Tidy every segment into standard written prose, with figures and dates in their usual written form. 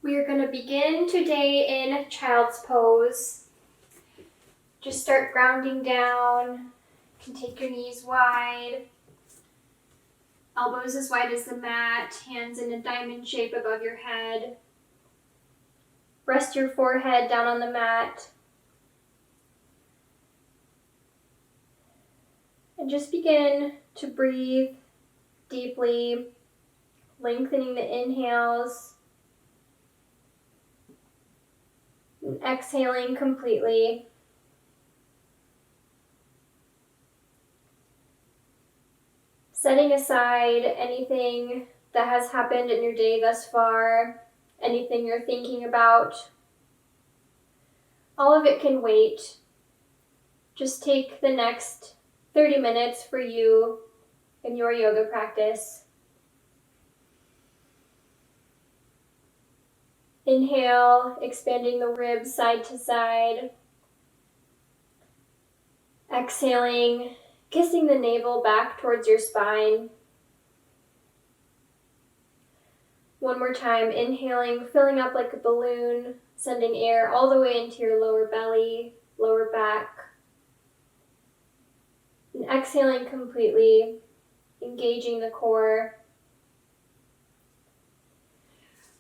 We are going to begin today in child's pose. Just start grounding down. You can take your knees wide, elbows as wide as the mat, hands in a diamond shape above your head. Rest your forehead down on the mat. And just begin to breathe deeply, lengthening the inhales and exhaling completely. Setting aside anything that has happened in your day thus far, anything you're thinking about. All of it can wait. Just take the next 30 minutes for you in your yoga practice. Inhale, expanding the ribs side to side. Exhaling, kissing the navel back towards your spine. One more time, inhaling, filling up like a balloon, sending air all the way into your lower belly, lower back. And exhaling completely, engaging the core.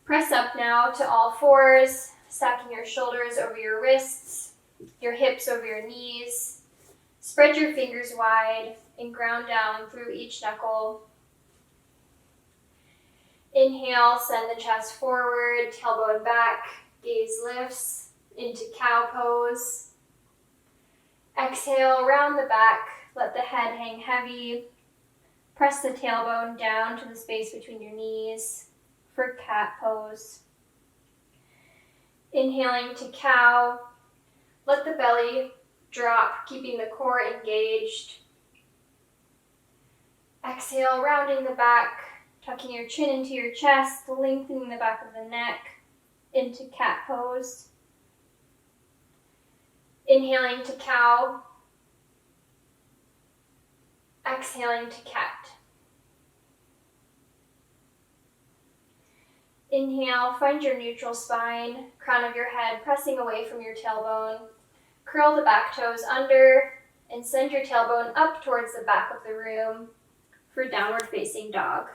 Press up now to all fours, stacking your shoulders over your wrists, your hips over your knees. Spread your fingers wide and ground down through each knuckle. Inhale, send the chest forward, tailbone back, gaze lifts into cow pose. Exhale, round the back, let the head hang heavy. Press the tailbone down to the space between your knees for cat pose. Inhaling to cow, let the belly drop, keeping the core engaged. Exhale, rounding the back, tucking your chin into your chest, lengthening the back of the neck into cat pose. Inhaling to cow. Exhaling to cat. Inhale, find your neutral spine, crown of your head pressing away from your tailbone. Curl the back toes under and send your tailbone up towards the back of the room for downward facing dog.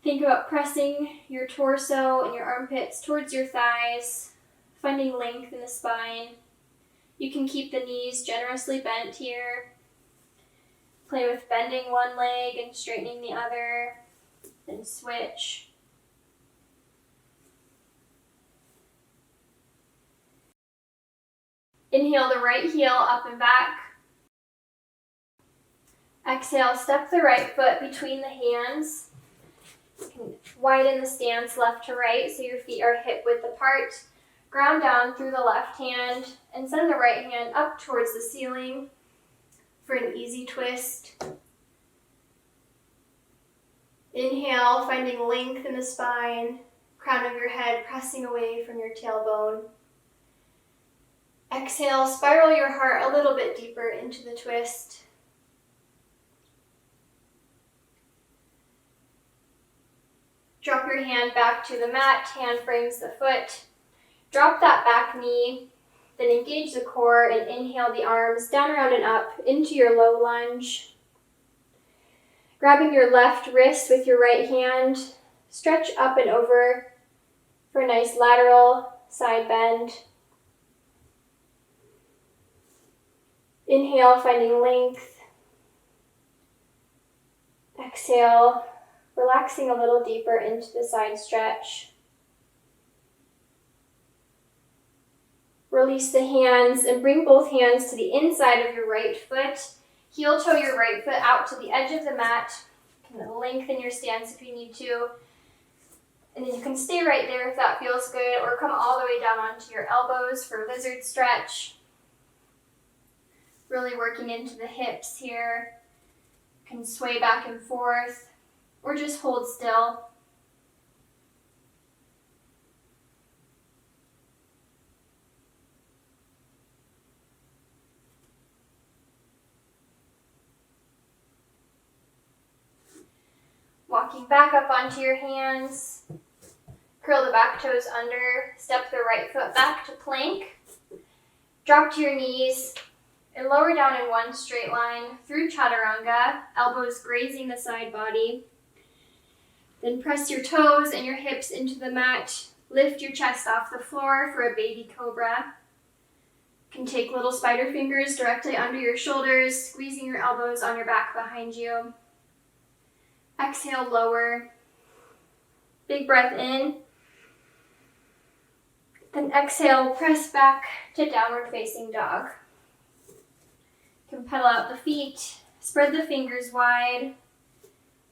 Think about pressing your torso and your armpits towards your thighs, finding length in the spine. You can keep the knees generously bent here. Play with bending one leg and straightening the other, then switch. Inhale the right heel up and back. Exhale, step the right foot between the hands. You can widen the stance left to right so your feet are hip width apart. Ground down through the left hand and send the right hand up towards the ceiling for an easy twist. Inhale, finding length in the spine, crown of your head pressing away from your tailbone. Exhale, spiral your heart a little bit deeper into the twist. Drop your hand back to the mat, hand frames the foot. Drop that back knee, then engage the core and inhale the arms down, around, and up into your low lunge. Grabbing your left wrist with your right hand, stretch up and over for a nice lateral side bend. Inhale, finding length. Exhale, relaxing a little deeper into the side stretch. Release the hands and bring both hands to the inside of your right foot. Heel toe your right foot out to the edge of the mat. You can lengthen your stance if you need to. And then you can stay right there if that feels good, or come all the way down onto your elbows for lizard stretch. Really working into the hips here. You can sway back and forth, or just hold still. Walking walking back up onto your hands. Curl the back toes under, step the right foot back to plank. Drop to your knees and lower down in one straight line through chaturanga, elbows grazing the side body. Then press your toes and your hips into the mat. Lift your chest off the floor for a baby cobra. You can take little spider fingers directly under your shoulders, squeezing your elbows on your back behind you. Exhale, lower. Big breath in. Then exhale, press back to downward facing dog. You can pedal out the feet, spread the fingers wide,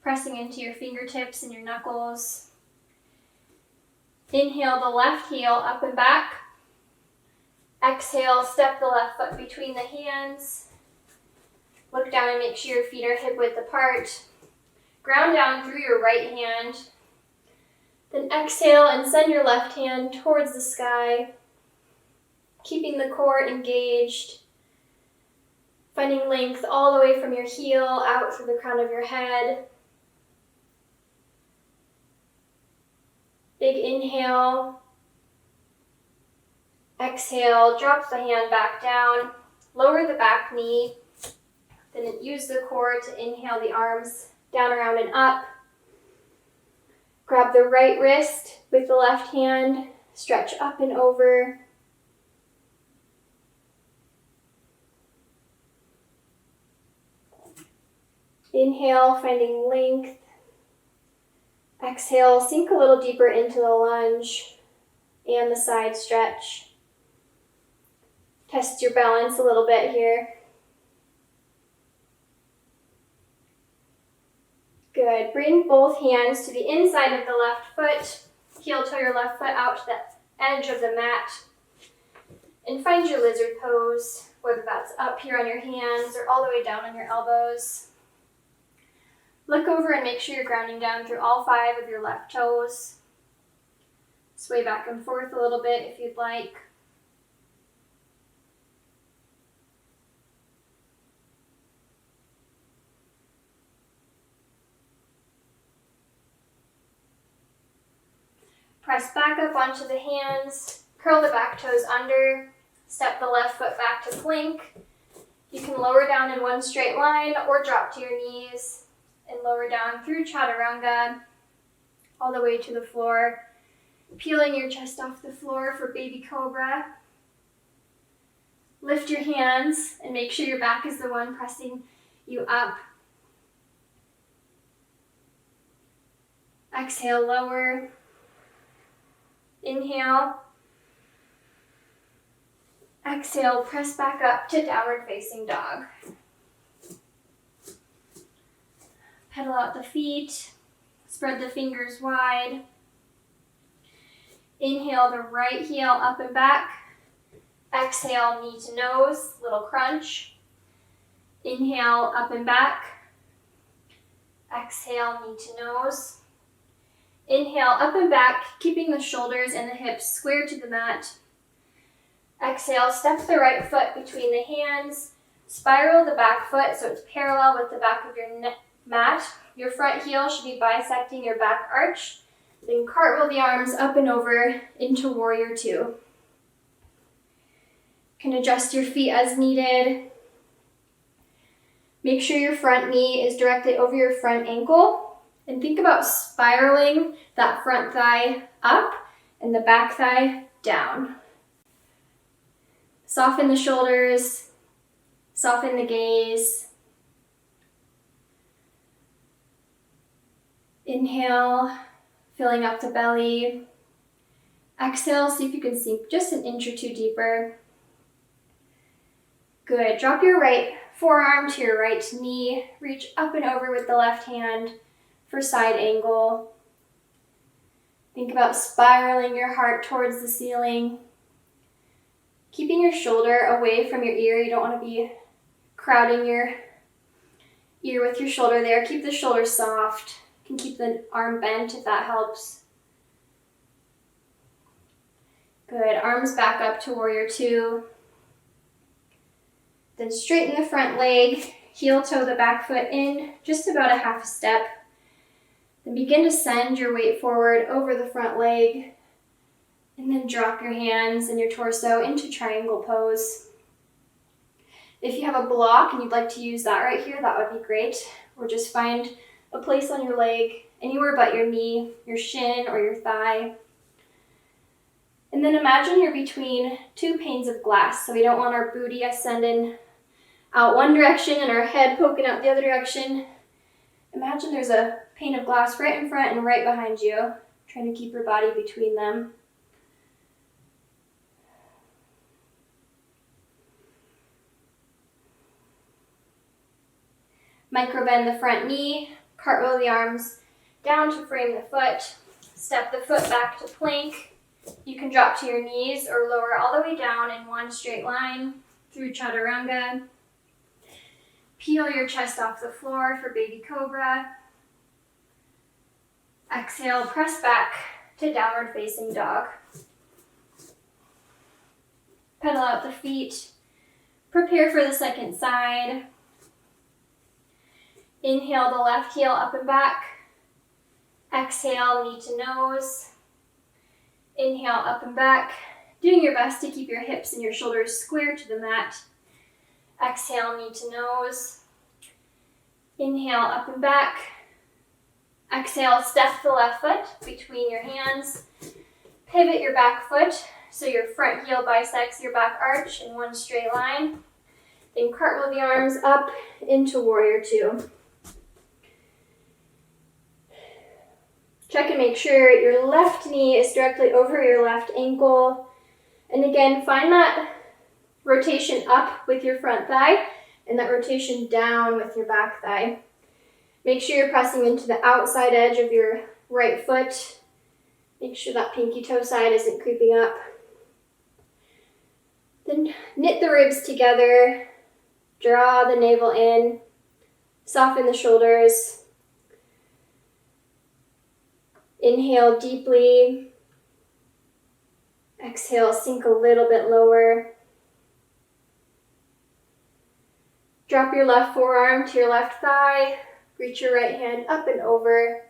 pressing into your fingertips and your knuckles. Inhale the left heel up and back. Exhale, step the left foot between the hands. Look down and make sure your feet are hip width apart. Ground down through your right hand. Then exhale and send your left hand towards the sky, keeping the core engaged, finding length all the way from your heel out through the crown of your head. Big inhale. Exhale, drop the hand back down, lower the back knee, then use the core to inhale the arms down, around, and up. Grab the right wrist with the left hand, stretch up and over. Inhale, finding length. Exhale, sink a little deeper into the lunge and the side stretch. Test your balance a little bit here. Good. Bring both hands to the inside of the left foot. Heel toe your left foot out to the edge of the mat. And find your lizard pose, whether that's up here on your hands or all the way down on your elbows. Look over and make sure you're grounding down through all 5 of your left toes. Sway back and forth a little bit if you'd like. Press back up onto the hands, curl the back toes under, step the left foot back to plank. You can lower down in one straight line or drop to your knees and lower down through chaturanga all the way to the floor, peeling your chest off the floor for baby cobra. Lift your hands and make sure your back is the one pressing you up. Exhale, lower. Inhale. Exhale, press back up to downward facing dog. Pedal out the feet, spread the fingers wide. Inhale the right heel up and back. Exhale, knee to nose, little crunch. Inhale, up and back. Exhale, knee to nose. Inhale, up and back, keeping the shoulders and the hips square to the mat. Exhale, step the right foot between the hands. Spiral the back foot so it's parallel with the back of your mat. Your front heel should be bisecting your back arch. Then cartwheel the arms up and over into warrior 2. You can adjust your feet as needed. Make sure your front knee is directly over your front ankle. And think about spiraling that front thigh up and the back thigh down. Soften the shoulders, soften the gaze. Inhale, filling up the belly. Exhale, see if you can sink just an inch or 2 deeper. Good. Drop your right forearm to your right knee. Reach up and over with the left hand for side angle. Think about spiraling your heart towards the ceiling. Keeping your shoulder away from your ear. You don't want to be crowding your ear with your shoulder there. Keep the shoulder soft. You can keep the arm bent if that helps. Good. Arms back up to warrior 2. Then straighten the front leg. Heel toe the back foot in just about a half a step. Then begin to send your weight forward over the front leg, and then drop your hands and your torso into triangle pose. If you have a block and you'd like to use that right here, that would be great. Or just find a place on your leg, anywhere but your knee, your shin, or your thigh. And then imagine you're between two panes of glass. So we don't want our booty ascending out one direction and our head poking out the other direction. Imagine there's a pane of glass right in front and right behind you, trying to keep your body between them. Micro bend the front knee, cartwheel the arms down to frame the foot, step the foot back to plank. You can drop to your knees or lower all the way down in one straight line through chaturanga. Peel your chest off the floor for baby cobra. Exhale, press back to downward facing dog. Pedal out the feet. Prepare for the second side. Inhale the left heel up and back. Exhale, knee to nose. Inhale, up and back. Doing your best to keep your hips and your shoulders square to the mat. Exhale, knee to nose. Inhale, up and back. Exhale, step the left foot between your hands. Pivot your back foot so your front heel bisects your back arch in one straight line. Then cartwheel the arms up into warrior two. Check and make sure your left knee is directly over your left ankle. And again, find that rotation up with your front thigh and that rotation down with your back thigh. Make sure you're pressing into the outside edge of your right foot. Make sure that pinky toe side isn't creeping up. Then knit the ribs together. Draw the navel in. Soften the shoulders. Inhale deeply. Exhale, sink a little bit lower. Drop your left forearm to your left thigh. Reach your right hand up and over.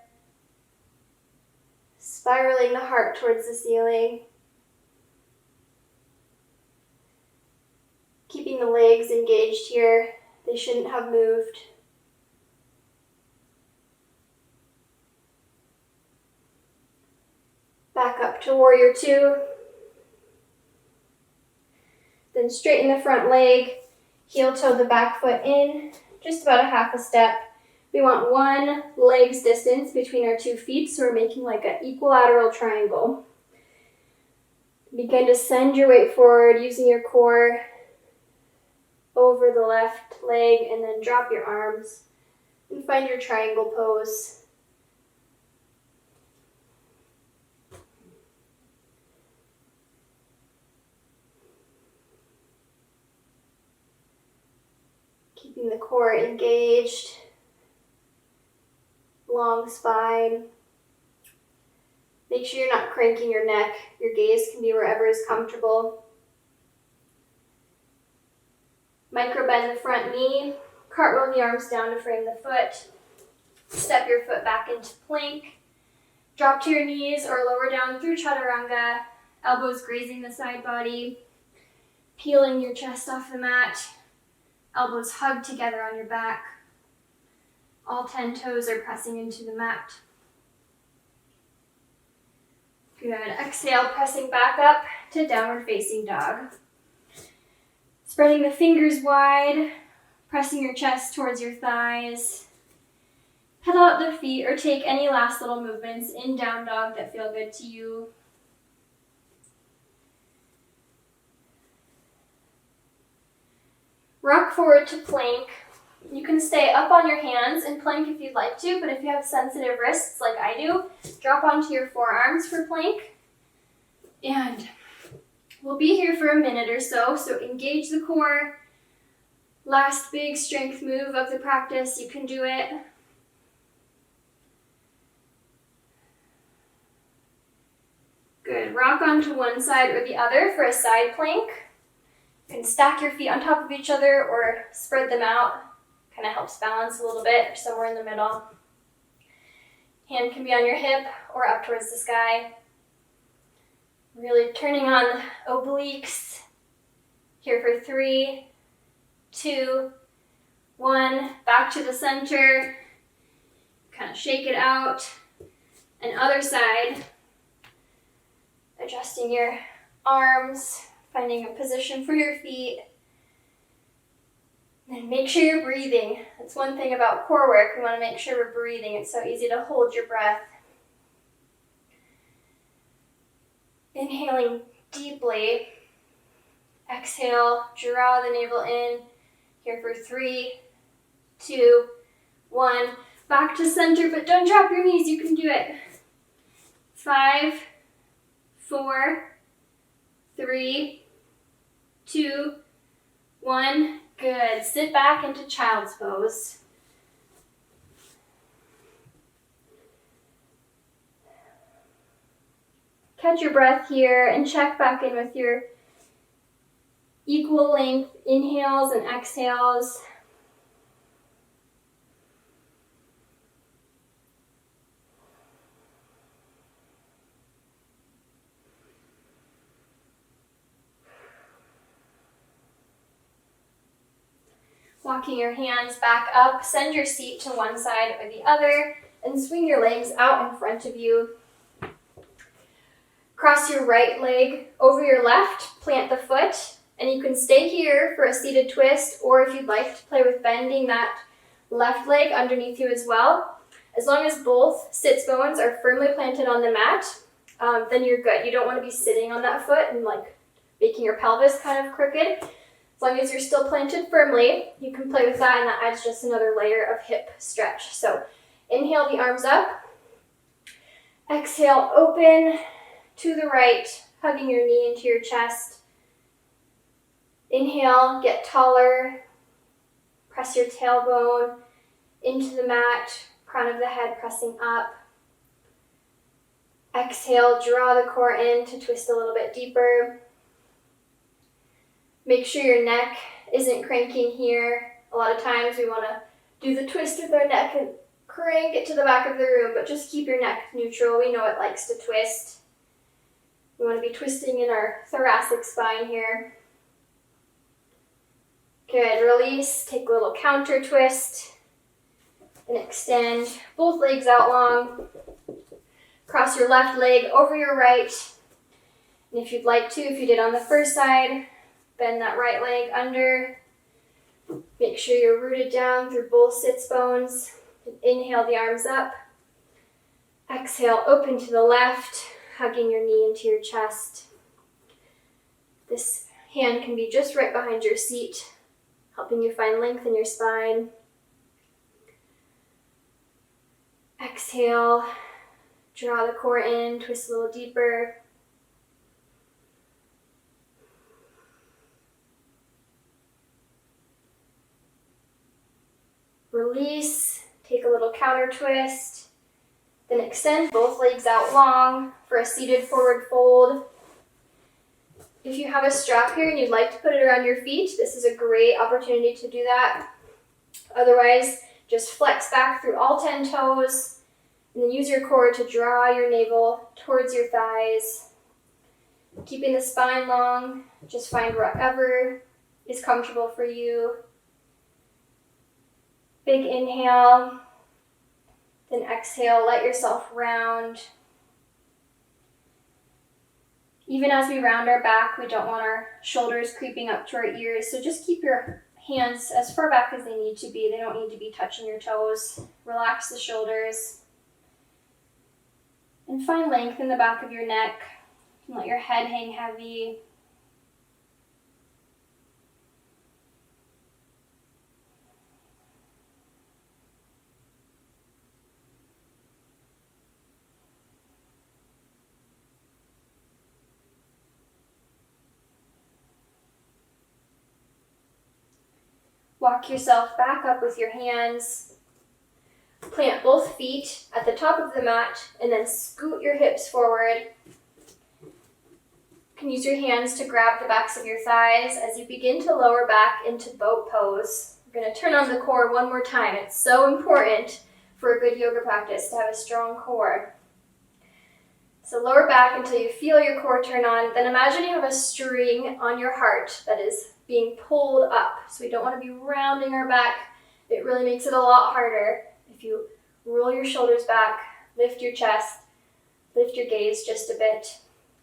Spiraling the heart towards the ceiling. Keeping the legs engaged here. They shouldn't have moved. Back up to warrior two. Then straighten the front leg, heel toe the back foot in, just about a half a step. We want one leg's distance between our 2 feet, so we're making like an equilateral triangle. Begin to send your weight forward using your core over the left leg, and then drop your arms and find your triangle pose. Keeping the core engaged, long spine. Make sure you're not cranking your neck. Your gaze can be wherever is comfortable. Micro bend the front knee, cartwheel the arms down to frame the foot. Step your foot back into plank. Drop to your knees or lower down through chaturanga, elbows grazing the side body. Peeling your chest off the mat. Elbows hug together on your back. All 10 toes are pressing into the mat. Good. Exhale, pressing back up to downward facing dog. Spreading the fingers wide, pressing your chest towards your thighs. Pedal out the feet or take any last little movements in down dog that feel good to you. Rock forward to plank. You can stay up on your hands and plank if you'd like to, but if you have sensitive wrists like I do, drop onto your forearms for plank. And we'll be here for a minute or so, so engage the core. Last big strength move of the practice, you can do it. Good, rock onto one side or the other for a side plank. You can stack your feet on top of each other or spread them out. Kind of helps balance a little bit, or somewhere in the middle. Hand can be on your hip or up towards the sky. Really turning on the obliques. Here for 3, 2, 1. Back to the center. Kind of shake it out. And other side. Adjusting your arms, finding a position for your feet. And make sure you're breathing. That's one thing about core work. We want to make sure we're breathing. It's so easy to hold your breath. Inhaling deeply. Exhale, draw the navel in. Here for 3, 2, 1. Back to center, but don't drop your knees. You can do it. 5, 4, 3, 2, 1. Good. Sit back into child's pose. Catch your breath here and check back in with your equal length inhales and exhales. Walking your hands back up, send your seat to one side or the other, and swing your legs out in front of you. Cross your right leg over your left, plant the foot, and you can stay here for a seated twist, or if you'd like to play with bending that left leg underneath you as well. As long as both sits bones are firmly planted on the mat, then you're good. You don't want to be sitting on that foot and like making your pelvis kind of crooked. As long as you're still planted firmly, you can play with that, and that adds just another layer of hip stretch. So inhale the arms up. Exhale, open to the right, hugging your knee into your chest. Inhale, get taller. Press your tailbone into the mat, crown of the head pressing up. Exhale, draw the core in to twist a little bit deeper. Make sure your neck isn't cranking here. A lot of times we want to do the twist with our neck and crank it to the back of the room, but just keep your neck neutral. We know it likes to twist. We want to be twisting in our thoracic spine here. Good, release, take a little counter twist, and extend both legs out long. Cross your left leg over your right. And if you'd like to, if you did on the first side, bend that right leg under. Make sure you're rooted down through both sits bones. And inhale the arms up. Exhale, open to the left, hugging your knee into your chest. This hand can be just right behind your seat, helping you find length in your spine. Exhale, draw the core in, twist a little deeper. Release, take a little counter twist, then extend both legs out long for a seated forward fold. If you have a strap here and you'd like to put it around your feet, this is a great opportunity to do that. Otherwise, just flex back through all 10 toes, and then use your core to draw your navel towards your thighs. Keeping the spine long, just find wherever is comfortable for you. Big inhale, then exhale, let yourself round. Even as we round our back, we don't want our shoulders creeping up to our ears, so just keep your hands as far back as they need to be. They don't need to be touching your toes. Relax the shoulders. And find length in the back of your neck. You can let your head hang heavy. Walk yourself back up with your hands. Plant both feet at the top of the mat and then scoot your hips forward. You can use your hands to grab the backs of your thighs as you begin to lower back into boat pose. We're going to turn on the core one more time. It's so important for a good yoga practice, to have a strong core. So lower back until you feel your core turn on. Then imagine you have a string on your heart that is being pulled up. So we don't want to be rounding our back. It really makes it a lot harder. If you roll your shoulders back, lift your chest, lift your gaze just a bit.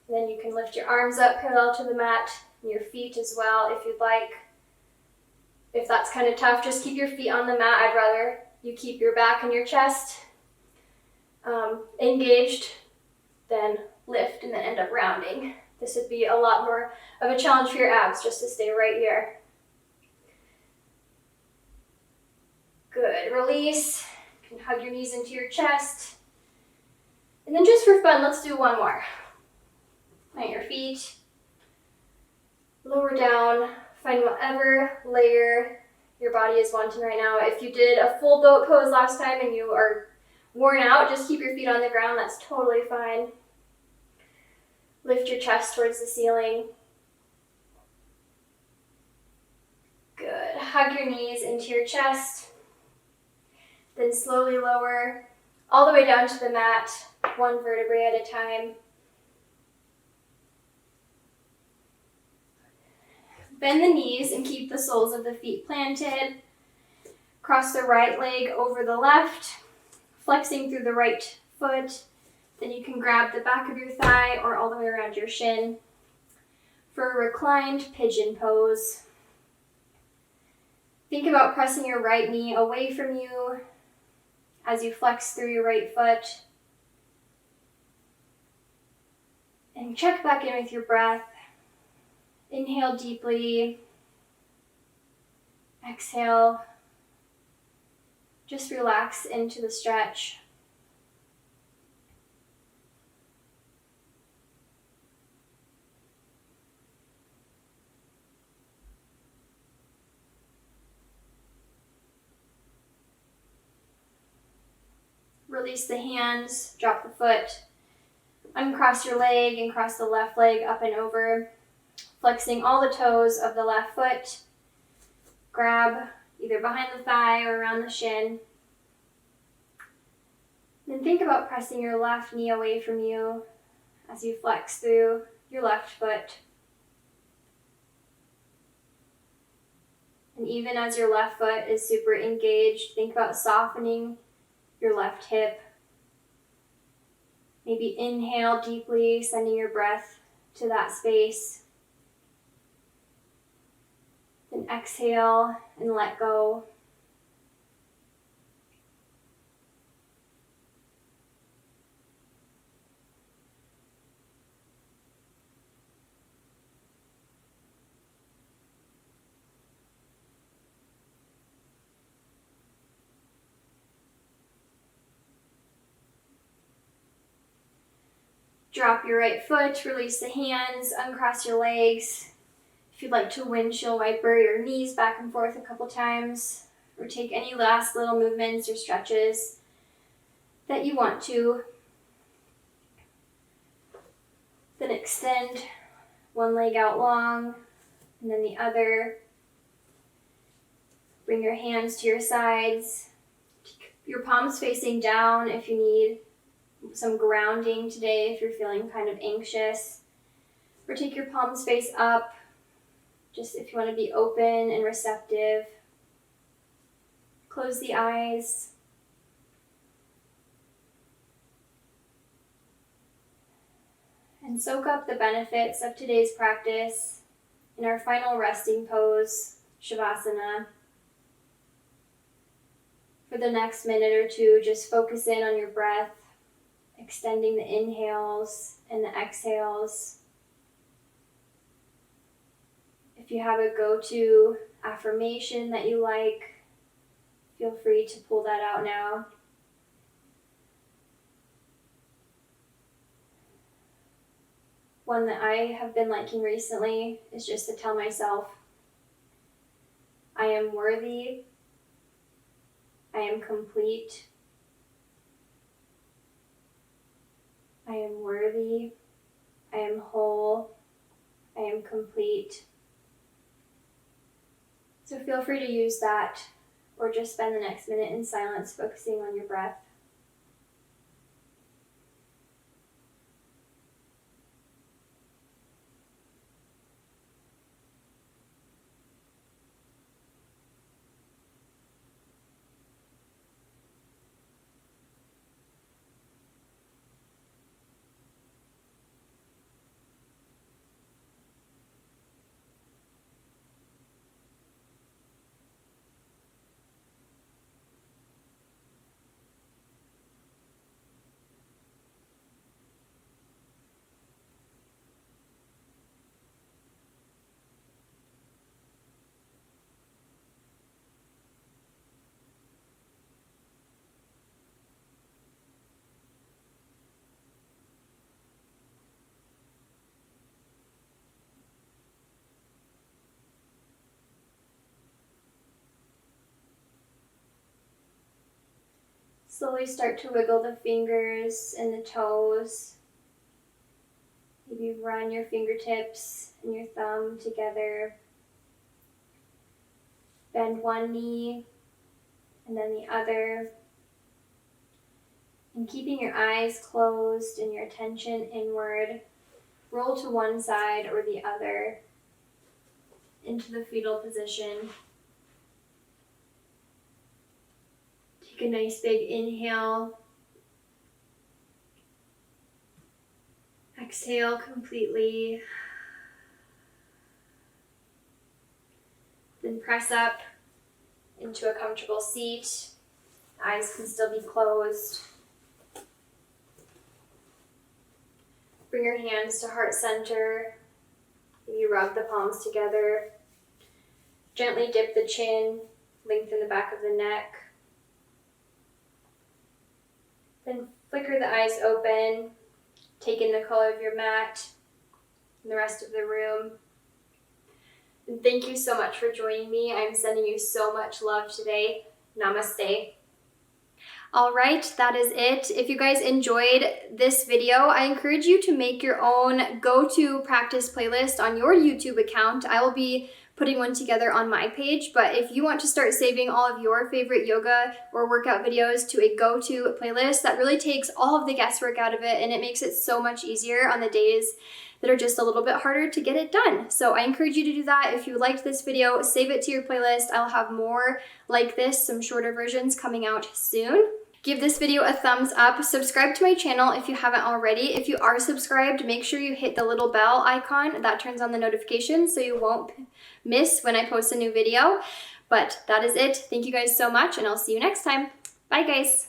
And then you can lift your arms up parallel to the mat, and your feet as well if you'd like. If that's kind of tough, just keep your feet on the mat. I'd rather you keep your back and your chest engaged than lift and then end up rounding. This would be a lot more of a challenge for your abs just to stay right here. Good. Release. You can hug your knees into your chest. And then just for fun, let's do one more. Plant your feet. Lower down. Find whatever layer your body is wanting right now. If you did a full boat pose last time and you are worn out, just keep your feet on the ground. That's totally fine. Lift your chest towards the ceiling. Good. Hug your knees into your chest. Then slowly lower all the way down to the mat, one vertebrae at a time. Bend the knees and keep the soles of the feet planted. Cross the right leg over the left, flexing through the right foot. Then you can grab the back of your thigh or all the way around your shin for a reclined pigeon pose. Think about pressing your right knee away from you as you flex through your right foot. And check back in with your breath. Inhale deeply. Exhale. Just relax into the stretch. Release the hands, drop the foot, uncross your leg and cross the left leg up and over, flexing all the toes of the left foot. Grab either behind the thigh or around the shin. Then think about pressing your left knee away from you as you flex through your left foot. And even as your left foot is super engaged, think about softening your left hip. Maybe inhale deeply, sending your breath to that space. Then exhale and let go. Drop your right foot, release the hands, uncross your legs. If you'd like to windshield wiper your knees back and forth a couple times, or take any last little movements or stretches that you want to. Then extend one leg out long, and then the other. Bring your hands to your sides. Keep your palms facing down if you need some grounding today, if you're feeling kind of anxious. Or take your palms face up, just if you want to be open and receptive. Close the eyes. And soak up the benefits of today's practice in our final resting pose, Shavasana. For the next minute or two, just focus in on your breath, extending the inhales and the exhales. If you have a go-to affirmation that you like, feel free to pull that out now. One that I have been liking recently is just to tell myself, I am worthy, I am complete, I am worthy, I am whole, I am complete. So feel free to use that or just spend the next minute in silence focusing on your breath. Slowly start to wiggle the fingers and the toes. Maybe run your fingertips and your thumb together. Bend one knee and then the other. And keeping your eyes closed and your attention inward, roll to one side or the other into the fetal position. Take a nice big inhale. Exhale completely. Then press up into a comfortable seat. Eyes can still be closed. Bring your hands to heart center. Maybe rub the palms together. Gently dip the chin, lengthen the back of the neck. Then flicker the eyes open. Take in the color of your mat and the rest of the room. And thank you so much for joining me. I'm sending you so much love today. Namaste. All right, that is it. If you guys enjoyed this video, I encourage you to make your own go-to practice playlist on your YouTube account. I will be putting one together on my page, but if you want to start saving all of your favorite yoga or workout videos to a go-to playlist, that really takes all of the guesswork out of it, and it makes it so much easier on the days that are just a little bit harder to get it done. So I encourage you to do that. If you liked this video, save it to your playlist. I'll have more like this, some shorter versions coming out soon. Give this video a thumbs up. Subscribe to my channel if you haven't already. If you are subscribed, make sure you hit the little bell icon. That turns on the notifications so you won't miss when I post a new video. But that is it. Thank you guys so much, and I'll see you next time. Bye, guys.